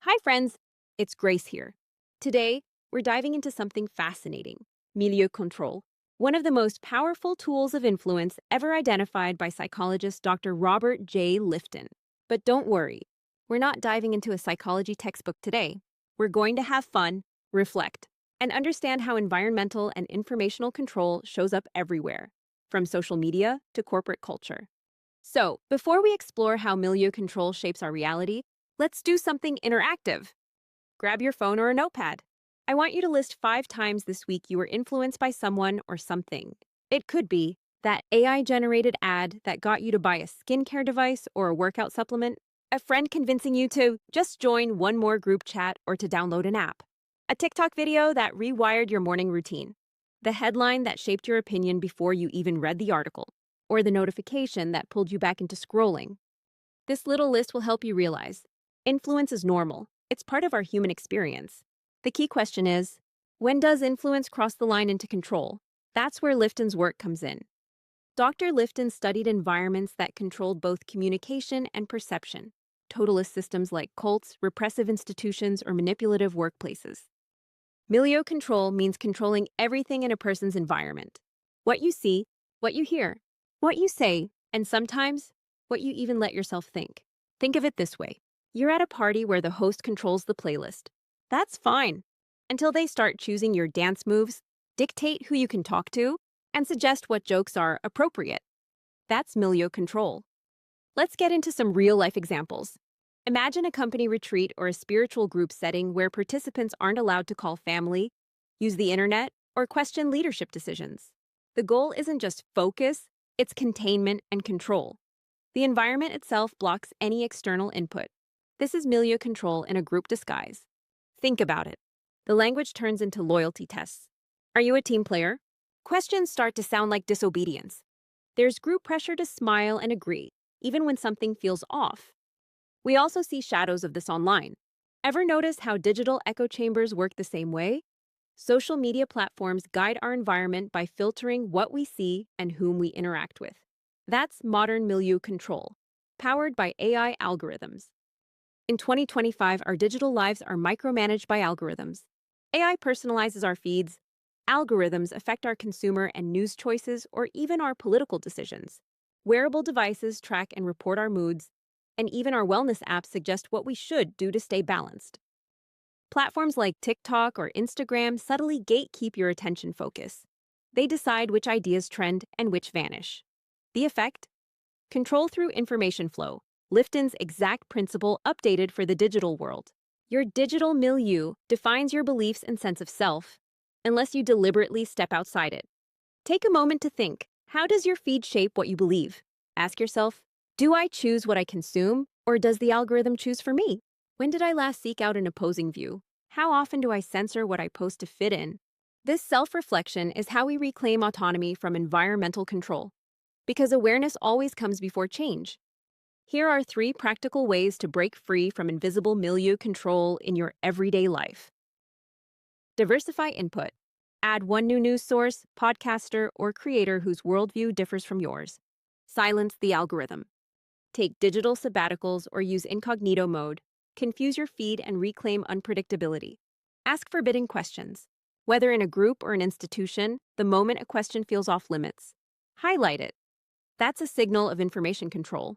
Hi, friends. It's Grace here. Today, we're diving into something fascinating: milieu control, one of the most powerful tools of influence ever identified by psychologist Dr. Robert J. Lifton. But don't worry, we're not diving into a psychology textbook today. We're going to have fun, reflect, and understand how environmental and informational control shows up everywhere, from social media to corporate culture. So, before we explore how milieu control shapes our reality, let's do something interactive. Grab your phone or a notepad. I want you to list 5 times this week you were influenced by someone or something. It could be that AI generated ad that got you to buy a skincare device or a workout supplement, a friend convincing you to just join one more group chat or to download an app, a TikTok video that rewired your morning routine, the headline that shaped your opinion before you even read the article, or the notification that pulled you back into scrolling. This little list will help you realize influence is normal. It's part of our human experience. The key question is, when does influence cross the line into control? That's where Lifton's work comes in. Dr. Lifton studied environments that controlled both communication and perception, totalist systems like cults, repressive institutions, or manipulative workplaces. Milieu control means controlling everything in a person's environment: what you see, what you hear, what you say, and sometimes what you even let yourself think. Think of it this way: you're at a party where the host controls the playlist. That's fine, until they start choosing your dance moves, dictate who you can talk to, and suggest what jokes are appropriate. That's milieu control. Let's get into some real-life examples. Imagine a company retreat or a spiritual group setting where participants aren't allowed to call family, use the internet, or question leadership decisions. The goal isn't just focus, it's containment and control. The environment itself blocks any external input. This is milieu control in a group disguise. Think about it. The language turns into loyalty tests. Are you a team player? Questions start to sound like disobedience. There's group pressure to smile and agree, even when something feels off. We also see shadows of this online. Ever notice how digital echo chambers work the same way? Social media platforms guide our environment by filtering what we see and whom we interact with. That's modern milieu control, powered by AI algorithms. In 2025, our digital lives are micromanaged by algorithms. AI personalizes our feeds. Algorithms affect our consumer and news choices or even our political decisions. Wearable devices track and report our moods, and even our wellness apps suggest what we should do to stay balanced. Platforms like TikTok or Instagram subtly gatekeep your attention focus. They decide which ideas trend and which vanish. The effect? Control through information flow, Lifton's exact principle updated for the digital world. Your digital milieu defines your beliefs and sense of self, unless you deliberately step outside it. Take a moment to think, how does your feed shape what you believe? Ask yourself, do I choose what I consume, or does the algorithm choose for me? When did I last seek out an opposing view? How often do I censor what I post to fit in? This self-reflection is how we reclaim autonomy from environmental control, because awareness always comes before change. Here are 3 practical ways to break free from invisible milieu control in your everyday life. Diversify input. Add one new news source, podcaster, or creator whose worldview differs from yours. Silence the algorithm. Take digital sabbaticals or use incognito mode. Confuse your feed and reclaim unpredictability. Ask forbidden questions. Whether in a group or an institution, the moment a question feels off limits, highlight it. That's a signal of information control.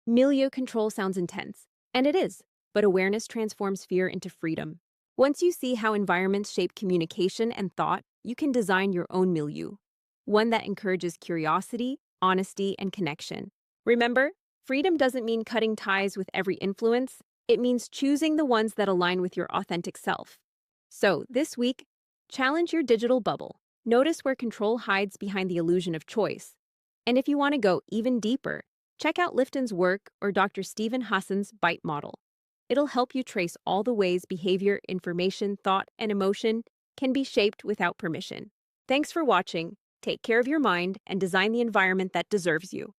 Milieu control sounds intense, and it is, but awareness transforms fear into freedom. Once you see how environments shape communication and thought, you can design your own milieu, one that encourages curiosity, honesty, and connection. Remember, freedom doesn't mean cutting ties with every influence. It means choosing the ones that align with your authentic self. So, this week, challenge your digital bubble. Notice where control hides behind the illusion of choice. And if you want to go even deeper, check out Lifton's work or Dr. Stephen Hassan's BITE model. It'll help you trace all the ways behavior, information, thought, and emotion can be shaped without permission. Thanks for watching. Take care of your mind and design the environment that deserves you.